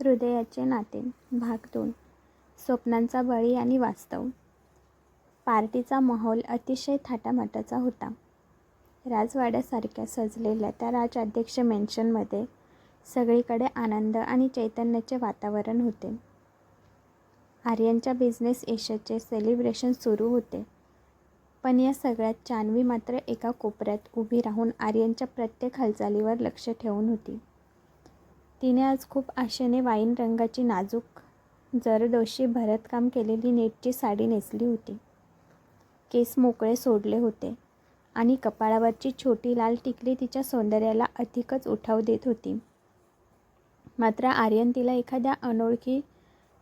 हृदयाचे नाते भाग 2. स्वप्नांचा बळी आणि वास्तव. पार्टीचा माहोल अतिशय थाटामाटाचा होता. राजवाड्यासारख्या सजलेल्या त्या राजाध्यक्ष मेन्शनमध्ये सगळीकडे आनंद आणि चैतन्याचे वातावरण होते. आर्यनच्या बिझनेस यशाचे सेलिब्रेशन सुरू होते, पण या सगळ्यात जान्हवी मात्र एका कोपऱ्यात उभी राहून आर्यनच्या प्रत्येक हालचालीवर लक्ष ठेवून होती. तिने आज खूप आशेने वाईन रंगाची नाजूक जरदोशी भरतकाम केलेली नेटची साडी नेसली होती. केस मोकळे सोडले होते आणि कपाळावरची छोटी लाल टिकली तिच्या सौंदर्याला अधिकच उठाव देत होती. मात्र आर्यन तिला एखाद्या अनोळखी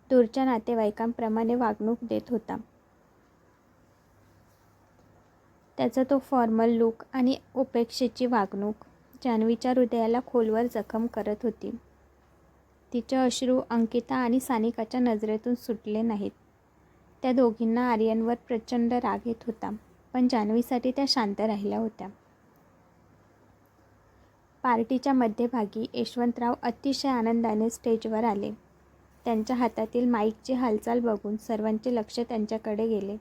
दूरच्या नातेवाईकांप्रमाणे वागणूक देत होता. त्याचा तो फॉर्मल लूक आणि उपेक्षेची वागणूक जान्हवीच्या हृदयाला खोलवर जखम करत होती. तिचे अश्रू अंकिता आणि सानिकाच्या नजरेतून सुटले नाहीत. त्या दोघींना आर्यनवर प्रचंड राग येत होता, पण जान्हवीसाठी त्या शांत राहिल्या होत्या. पार्टीच्या मध्यभागी यशवंतराव अतिशय आनंदाने स्टेजवर आले. त्यांच्या हातातील माईकची हालचाल बघून सर्वांचे लक्ष त्यांच्याकडे गेले.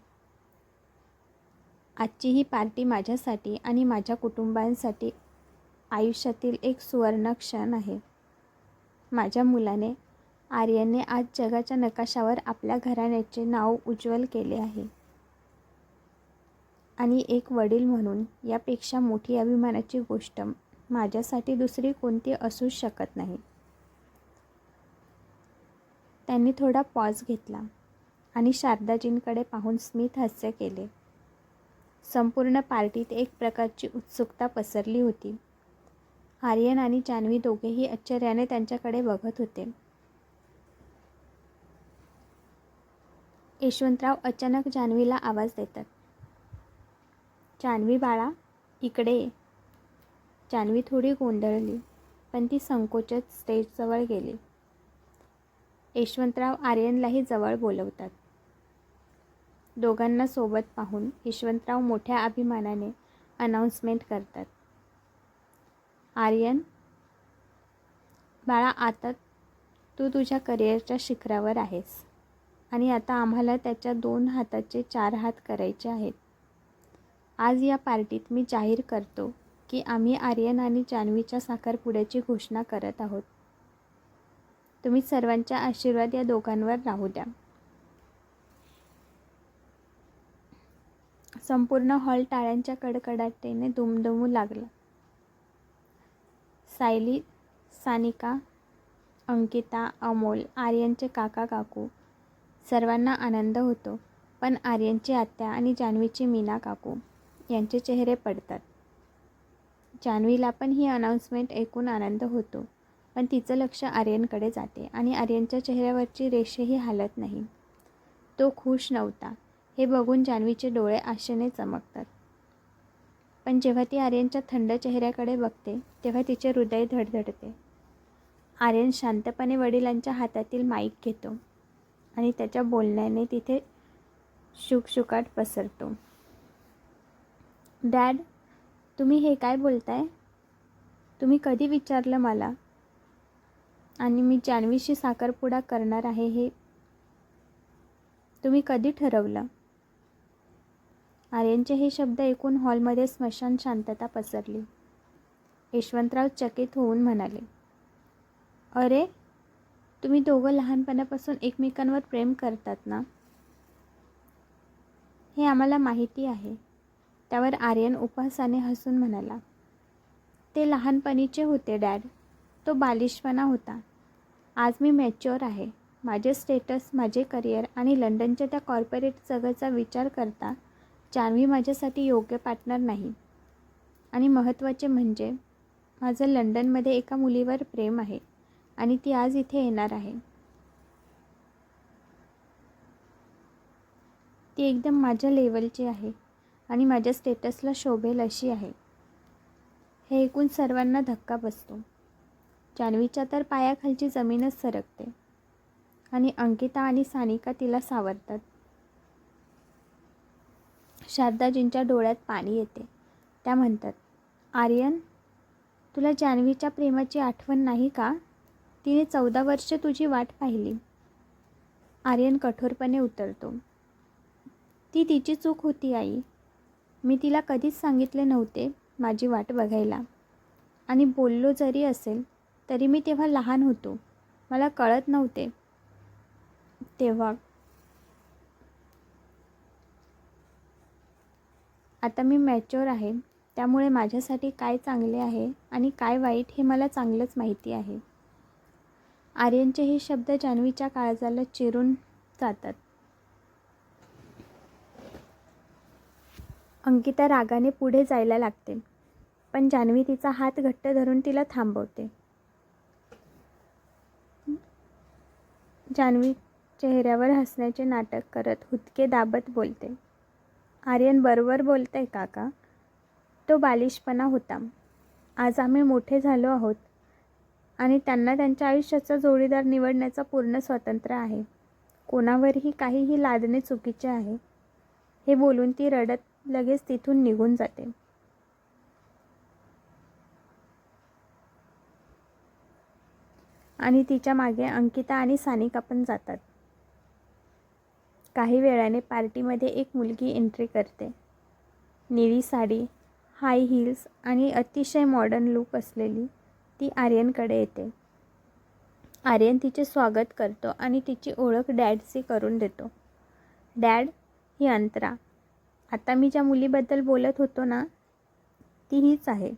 आजची ही पार्टी माझ्यासाठी आणि माझ्या कुटुंबांसाठी आयुष्यातील एक सुवर्ण क्षण आहे. माझ्या मुलाने आर्यनने आज जगाच्या नकाशावर आपल्या घराण्याचे नाव उज्ज्वल केले आहे आणि एक वडील म्हणून यापेक्षा मोठी अभिमानाची गोष्ट माझ्यासाठी दुसरी कोणती असूच शकत नाही. त्यांनी थोडा पॉज घेतला आणि शारदाजींकडे पाहून स्मित हास्य केले. संपूर्ण पार्टीत एक प्रकारची उत्सुकता पसरली होती. आर्यन आणि जान्हवी दोघेही आश्चर्याने त्यांच्याकडे बघत होते. यशवंतराव अचानक जान्हवीला आवाज देतात. जान्हवी बाळा, इकडे ये. जान्हवी थोडी गोंधळली, पण ती संकोचत स्टेजजवळ गेली. यशवंतराव आर्यनलाही जवळ बोलवतात. दोघांना सोबत पाहून यशवंतराव मोठ्या अभिमानाने अनाउन्समेंट करतात. आर्यन बाळा, आता तू तुझ्या करिअरच्या शिखरावर आहेस आणि आता आम्हाला त्याच्या 2 हाताचे 4 हात करायचे आहेत. आज या पार्टीत मी जाहीर करतो की आम्ही आर्यन आणि जान्हवीच्या साखरपुड्याची घोषणा करत आहोत. तुम्ही सर्वांचे आशीर्वाद या दोघांवर राहू द्या. संपूर्ण हॉल टाळ्यांच्या कडकडाटाने दुमदुमू लागला. सायली, सानिका, अंकिता, अमोल, आर्यनचे काका काकू सर्वांना आनंद होतो, पण आर्यनची आत्या आणि जान्हवीची मीना काकू यांचे चेहरे पडतात. जान्हवीला पण ही अनाउन्समेंट ऐकून आनंद होतो, पण तिचं लक्ष आर्यनकडे जाते आणि आर्यनच्या चेहऱ्यावरची रेषही हालत नाही. तो खुश नव्हता हे बघून जान्हवीचे डोळे आशेने चमकतात. पण जेव्हा ती आर्यनच्या थंड चेहऱ्याकडे बघते तेव्हा तिचे हृदय धडधडते. आर्यन शांतपणे वडिलांच्या हातातील माईक घेतो आणि त्याच्या बोलण्याने तिथे शुकशुकाट पसरतो. डॅड, तुम्ही हे काय बोलताय? तुम्ही कधी विचारलं मला? आणि मी जान्हवीशी साखरपुडा करणार आहे हे तुम्ही कधी ठरवलं? आर्यनचे हे शब्द ऐकून हॉलमध्ये स्मशान शांतता पसरली. यशवंतराव चकित होऊन म्हणाले, अरे, तुम्ही दोघं लहानपणापासून एकमेकांवर प्रेम करतात ना? हे आम्हाला माहिती आहे. त्यावर आर्यन उपहासाने हसून म्हणाला, ते लहानपणीचे होते डॅड. तो बालिशपणा होता. आज मी मॅच्युअर आहे. माझे स्टेटस, माझे करिअर आणि लंडनच्या त्या कॉर्पोरेट जगाचा विचार करता जान्हवी माझ्यासाठी योग्य पार्टनर नाही. आणि महत्त्वाचे म्हणजे माझं लंडनमध्ये एका मुलीवर प्रेम आहे आणि ती आज इथे येणार आहे. ती एकदम माझ्या लेवलची आहे आणि माझ्या स्टेटसला शोभेल अशी आहे. हे ऐकून सर्वांना धक्का बसतो. जान्हवीच्या तर पायाखालची जमीनच सरकते आणि अंकिता आणि सानिका तिला सावरतात. शारदाजींच्या डोळ्यात पाणी येते. त्या म्हणतात, आर्यन, तुला जान्हवीच्या प्रेमाची आठवण नाही का? तिने 14 वर्ष तुझी वाट पाहिली. आर्यन कठोरपणे उतरतो. ती तिची चूक होती आई. मी तिला कधीच सांगितले नव्हते माझी वाट बघायला. आणि बोललो जरी असेल तरी मी तेव्हा लहान होतो. मला कळत नव्हते तेव्हा. आता मी मॅच्युअर आहे, त्यामुळे माझ्यासाठी काय चांगले आहे आणि काय वाईट हे मला चांगलंच माहिती आहे. आर्यनचे हे शब्द जान्हवीच्या काळजाला चिरून जातात. अंकिता रागाने पुढे जायला लागते, पण जान्हवी तिचा हात घट्ट धरून तिला थांबवते. जान्हवी चेहऱ्यावर हसण्याचे नाटक करत हुदके दाबत बोलते. आर्यन बरोबर बोलतंय काका. तो बालिशपणा होता. आज आम्ही मोठे झालो आहोत आणि त्यांना त्यांच्या आयुष्याचा जोडीदार निवडण्याचा पूर्ण स्वातंत्र्य आहे. कोणावरही काहीही लादणे चुकीचे आहे. हे बोलून ती रडत लगेच तिथून निघून जाते. आणि तिच्या मागे अंकिता आणि सानिका पण जातात. काही वेळाने पार्टीमध्ये एक मुलगी एंट्री करते. निळी साडी, हाय हील्स आणि अतिशय मॉडर्न लूक असलेली ती आर्यनकडे येते. आर्यन तिचे स्वागत करतो आणि तिची ओळख डॅडशी करून देतो. डॅड, ही अंतरा. आता मी ज्या मुलीबद्दल बोलत होतो ना, ती हीच आहे.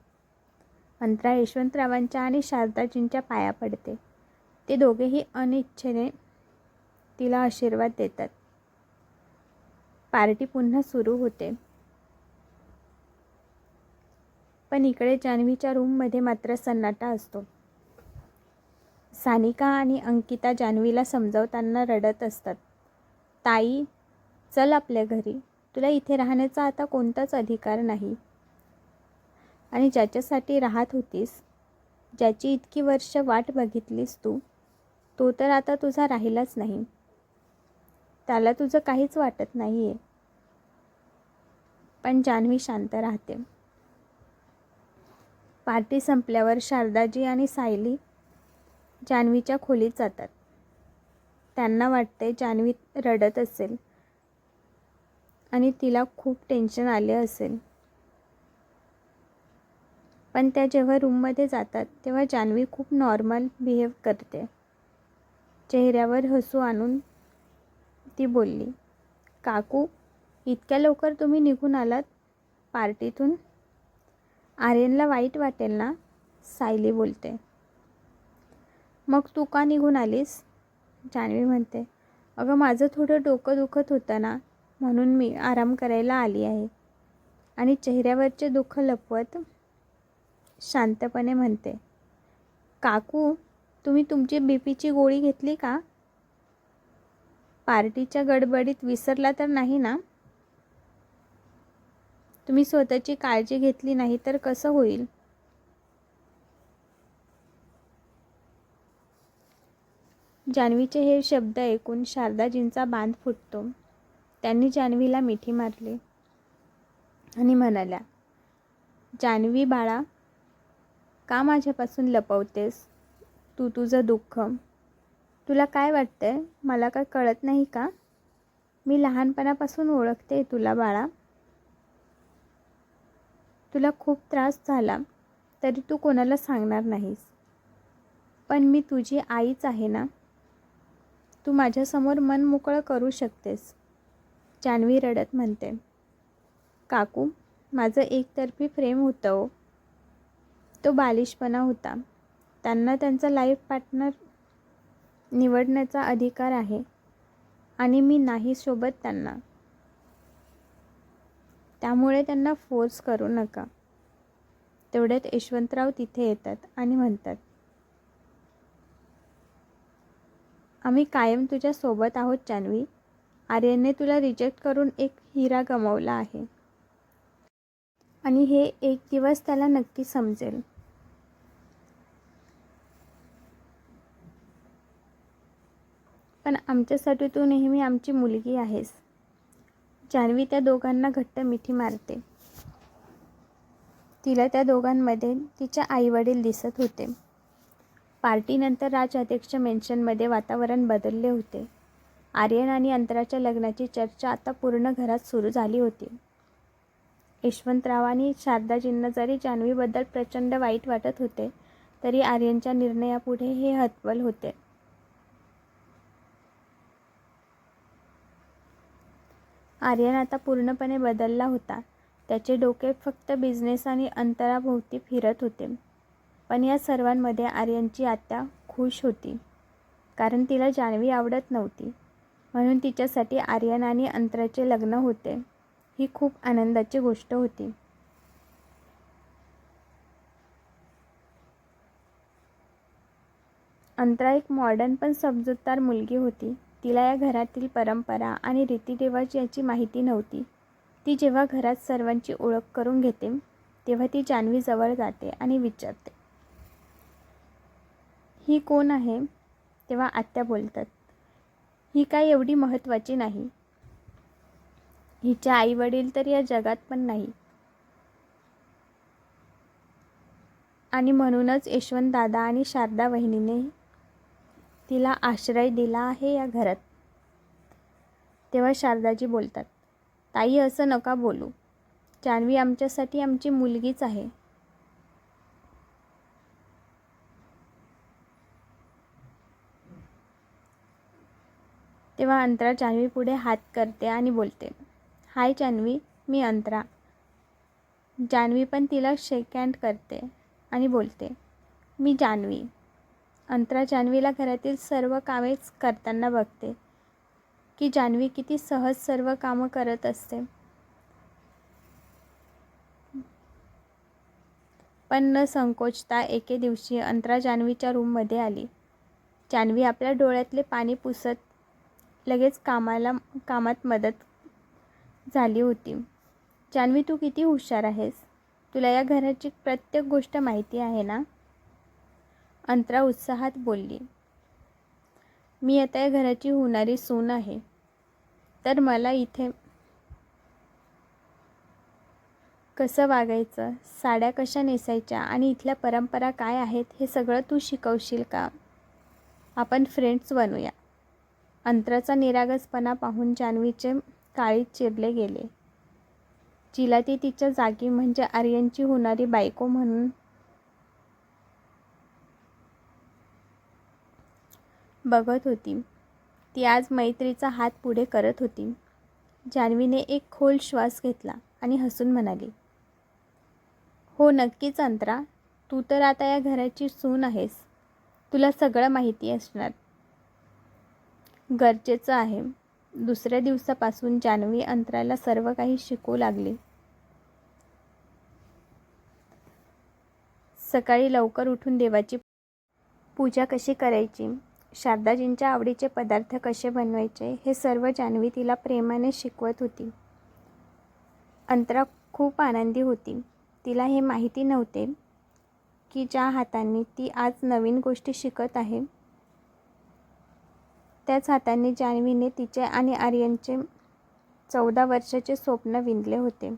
अंतरा यशवंतरावांच्या आणि शारदाजींच्या पाया पडते. ते दोघेही अनिच्छेने तिला आशीर्वाद देतात. पार्टी पुन्हा सुरू होते. पण इकडे जान्हवीच्या रूममध्ये मात्र सन्नाटा असतो. सानिका आणि अंकिता जान्हवीला समजावताना रडत असतात. ताई, चल आपल्या घरी. तुला इथे राहण्याचा आता कोणताच अधिकार नाही. आणि ज्याच्यासाठी राहत होतीस, ज्याची इतकी वर्ष वाट बघितलीस तू, तो तर आता तुझा राहिलाच नाही. त्याला तुझं काहीच वाटत नाही आहे. पण जान्हवी शांत राहते. पार्टी संपल्यावर शारदाजी आणि सायली जान्हवीच्या खोलीत जातात. त्यांना वाटते जान्हवी रडत असेल आणि तिला खूप टेन्शन आले असेल. पण त्या जेव्हा रूममध्ये जातात तेव्हा जान्हवी खूप नॉर्मल बिहेव करते. चेहऱ्यावर हसू आणून ती बोलली, काकू, इतक्या लवकर तुम्ही निघून आलात पार्टीतून? आर्यनला वाईट वाटेल ना? सायली बोलते. मग तू का निघून आलीस? जान्हवी म्हणते, अगं माझं थोडं डोकं दुखत होतं ना, म्हणून मी आराम करायला आली आहे. आणि चेहऱ्यावरचे दुःख लपवत शांतपणे म्हणते, काकू, तुम्ही तुमची बीपीची गोळी घेतली का? पार्टीच्या गडबडीत विसरला तर नाही ना? तुम्ही स्वतःची काळजी घेतली नाही तर कसं होईल? जान्हवीचे हे शब्द ऐकून शारदाजींचा बांध फुटतो. त्यांनी जान्हवीला मिठी मारली आणि म्हणाल्या, जान्हवी बाळा, का माझ्यापासून लपवतेस तू तुझं दुःख? तुला काय वाटतंय, मला काय कळत नाही का? मी लहानपणापासून ओळखते तुला बाळा. तुला खूप त्रास झाला तरी तू कोणाला सांगणार नाहीस. पण मी तुझी आईच आहे ना. तू माझ्यासमोर मन मोकळं करू शकतेस. जान्हवी रडत म्हणते, काकू, माझं एकतर्फी प्रेम होतं हो. तो बालिशपणा होता. त्यांना त्यांचा लाईफ पार्टनर निवडण्याचा अधिकार आहे आणि मी नाही सोबत त्यांना. त्यामुळे त्यांना फोर्स करू नका. तेवढ्यात यशवंतराव तिथे येतात आणि म्हणतात, आम्ही कायम तुझ्या सोबत आहोत जान्हवी. आर्यनने तुला रिजेक्ट करून एक हिरा गमावला आहे आणि हे एक दिवस त्याला नक्की समजेल. पण आमच्यासाठी तू नेहमी आमची मुलगी आहेस. जान्हवी त्या दोघांना घट्ट मिठी मारते. तिला त्या दोघांमध्ये तिच्या आईवडील दिसत होते. पार्टीनंतर राज मेन्शनमध्ये वातावरण बदलले होते. आर्यन आणि अंतराच्या लग्नाची चर्चा आता पूर्ण घरात सुरू झाली होती. यशवंतराव आणि शारदाजींना जरी जान्हवीबद्दल प्रचंड वाईट वाटत होते, तरी आर्यनच्या निर्णयापुढे हे हतबल होते. आर्यन आता पूर्णपणे बदलला होता. त्याचे डोके फक्त बिझनेस आणि अंतराभोवती फिरत होते. पण या सर्वांमध्ये आर्यनची आत्या खुश होती, कारण तिला जान्हवी आवडत नव्हती. म्हणून तिच्यासाठी आर्यन आणि अंतराचे लग्न होते ही खूप आनंदाची गोष्ट होती. अंतरा एक मॉडर्न पण समजूतदार मुलगी होती. तिला या घरातील परंपरा आणि रीतिरिवाज याची माहिती नव्हती. ती जेव्हा घरात सर्वांची ओळख करून घेते, तेव्हा ती जान्हवी जवळ जाते आणि विचारते, ही कोण आहे? तेव्हा आत्या बोलतात, ही काय एवढी महत्त्वाची नाही. हिच्या आईवडील तर या जगात पण नाही. आणि म्हणूनच यशवंत दादा आणि शारदा वहिनीने तिला आश्रय दिला आहे या घरात. तेव्हा शारदाजी बोलतात, ताई असं नका बोलू. जान्हवी आमच्यासाठी आमची मुलगीच आहे. तेव्हा अंतरा जान्हवी पुढे हात करते आणि बोलते, हाय जान्हवी, मी अंतरा. जान्हवी पण तिला शेक हँड करते आणि बोलते, मी जान्हवी. अंतरा जान्हवीला घरातील सर्व कामेच करताना बघते की जान्हवी किती सहज सर्व कामं करत असते. पण न संकोचता एके दिवशी अंतरा जान्हवीच्या रूममध्ये आली. जान्हवी आपल्या डोळ्यातले पाणी पुसत लगेच कामात मदत झाली होती. जान्हवी, तू किती हुशार आहेस. तुला या घराची प्रत्येक गोष्ट माहिती आहे ना? अंतरा उत्साहात बोलली, मी आता या घराची होणारी सून आहे, तर मला इथे कसं वागायचं, साड्या कशा नेसायच्या आणि इथल्या परंपरा काय आहेत हे सगळं तू शिकवशील का? आपण फ्रेंड्स बनूया. अंतराचा निरागसपणा पाहून जान्हवीचे काळीज चिरले गेले. जिला ती तिच्या जागी म्हणजे आर्यनची होणारी बायको म्हणून बघत होती, ती आज मैत्रीचा हात पुढे करत होती. जान्हवीने एक खोल श्वास घेतला आणि हसून म्हणाली, हो नक्कीच अंतरा, तू तर आता या घराची सून आहेस. तुला सगळं माहिती असणार. गरजेचं आहे. दुसऱ्या दिवसापासून जान्हवी अंतराला सर्व काही शिकवू लागली. सकाळी लवकर उठून देवाची पूजा कशी करायची, शारदाजींच्या आवडीचे पदार्थ कसे बनवायचे हे सर्व जान्हवी तिला प्रेमाने शिकवत होती. अंतरा खूप आनंदी होती. तिला हे माहिती नव्हते की ज्या हातांनी ती आज नवीन गोष्टी शिकत आहे, त्याच हातांनी जान्हवीने तिचे आणि आर्यनचे 14 वर्षाचे स्वप्न विणले होते.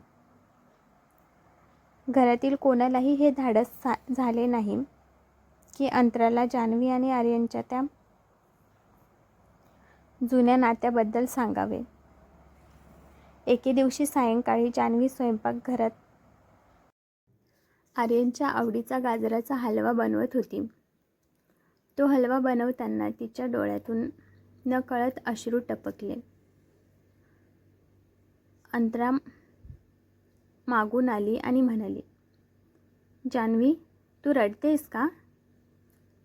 घरातील कोणालाही हे धाडस झाले नाही की अंतराला जान्हवी आणि आर्यनच्या त्या जुन्या नात्याबद्दल सांगावे. एके दिवशी सायंकाळी जान्हवी स्वयंपाकघरात आर्यनच्या आवडीचा गाजराचा हलवा बनवत होती. तो हलवा बनवताना तिच्या डोळ्यातून नकळत अश्रू टपकले. अंतरा मागून आली आणि म्हणाली, जान्हवी, तू रडतेस का?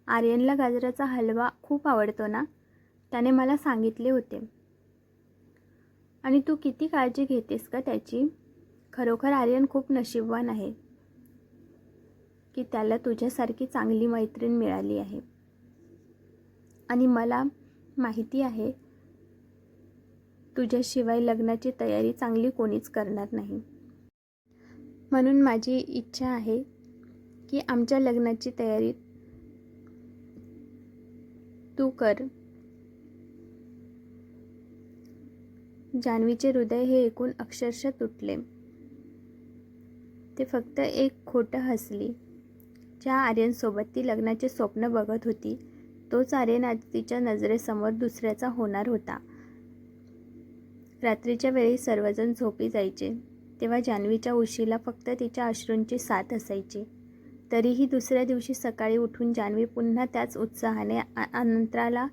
आर्यनला गाजराचा हलवा खूप आवडतो ना, त्याने मला सांगितले होते. आणि तू किती काळजी घेतेस का त्याची. खरोखर आर्यन खूप नशीबवान आहे की त्याला तुझ्यासारखी चांगली मैत्रीण मिळाली आहे. आणि मला माहिती आहे तुझ्याशिवाय लग्नाची तयारी चांगली कोणीच करणार नाही. म्हणून माझी इच्छा आहे की आमच्या लग्नाची तयारी तू कर. जान्हवीचे हृदय हे ऐकून अक्षरशः तुटले. ते फक्त एक खोटं हसली ज्या आर्यनसोबत ती लग्नाचे स्वप्न बघत होती तोच आर्यन आज तिच्या नजरेसमोर दुसऱ्याचा होणार होता. रात्रीच्या वेळी सर्वजण झोपी जायचे तेव्हा जान्हवीच्या उशीला फक्त तिच्या अश्रूंची साथ असायची. तरीही दुसऱ्या दिवशी सकाळी उठून जान्हवी पुन्हा त्याच उत्साहाने अंतराला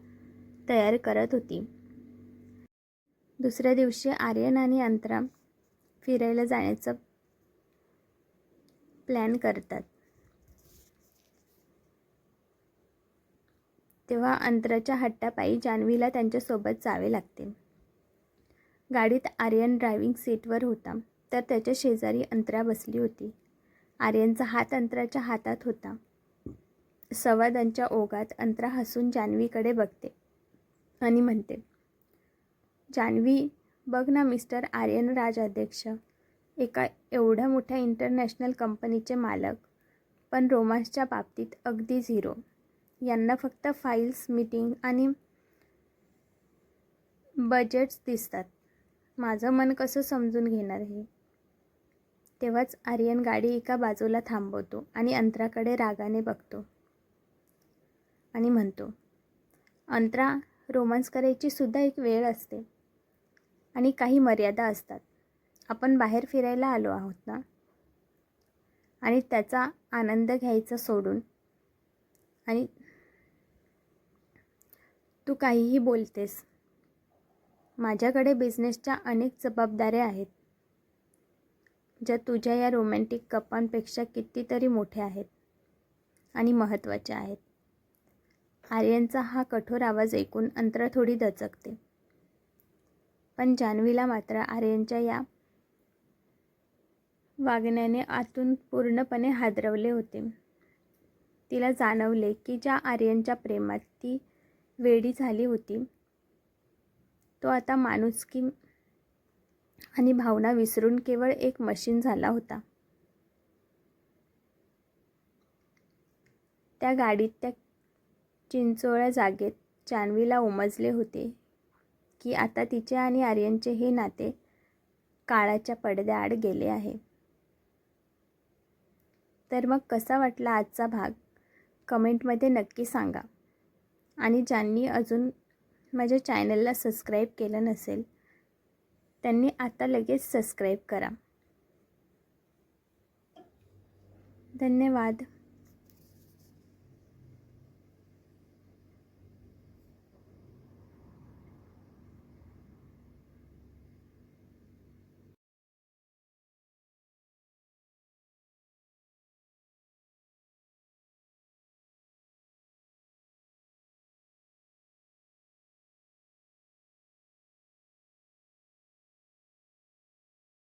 तयार करत होती. दुसऱ्या दिवशी आर्यन आणि अंतरा फिरायला जाण्याचा प्लॅन करतात. तेव्हा अंतराच्या हट्टापायी जान्हवीला त्यांच्यासोबत जावे लागते. गाडीत आर्यन ड्रायव्हिंग सीटवर होता तर त्याच्या शेजारी अंतरा बसली होती. आर्यनचा हात अंतराच्या हातात होता. संवादांच्या ओघात अंतरा हसून जान्हवीकडे बघते आणि म्हणते, जान्हवी, बघ ना मिस्टर आर्यन राजाध्यक्ष, एका एवढ्या मोठ्या इंटरनॅशनल कंपनीचे मालक, पण रोमांसच्या बाबतीत अगदी झिरो. यांना फक्त फाईल्स, मीटिंग आणि बजेट्स दिसतात. माझं मन कसं समजून घेणार हे? तेव्हाच आर्यन गाडी एका बाजूला थांबवतो आणि अंतराकडे रागाने बघतो आणि म्हणतो, अंतरा, रोमांस करायची सुद्धा एक वेळ असते आणि काही मर्यादा असतात. आपण बाहेर फिरायला आलो आहोत ना, आणि त्याचा आनंद घ्यायचा सोडून आणि तू काहीही बोलतेस. माझ्याकडे बिझनेसच्या अनेक जबाबदाऱ्या आहेत ज्या तुझ्या या रोमॅन्टिक गप्पांपेक्षा कितीतरी मोठ्या आहेत आणि महत्त्वाच्या आहेत. आर्यनचा हा कठोर आवाज ऐकून अंतरा थोडी दचकते. पण जान्हवीला मात्र आर्यनच्या या वागण्याने आतून पूर्णपणे हादरवले होते. तिला जाणवले की ज्या आर्यनच्या प्रेमात ती वेडी झाली होती तो आता माणुसकी आणि भावना विसरून केवळ एक मशीन झाला होता. त्या गाडीत, त्या चिंचोळ्या जागेत जान्हवीला उमजले होते की आता तिचे आणि आर्यनचे हे नाते काळाच्या पडद्याआड गेले आहे. तर मग कसा वाटला आजचा भाग कमेंटमध्ये नक्की सांगा. आणि ज्यांनी अजून माझ्या चॅनलला सबस्क्राईब केलं नसेल त्यांनी आता लगेच सबस्क्राईब करा. धन्यवाद.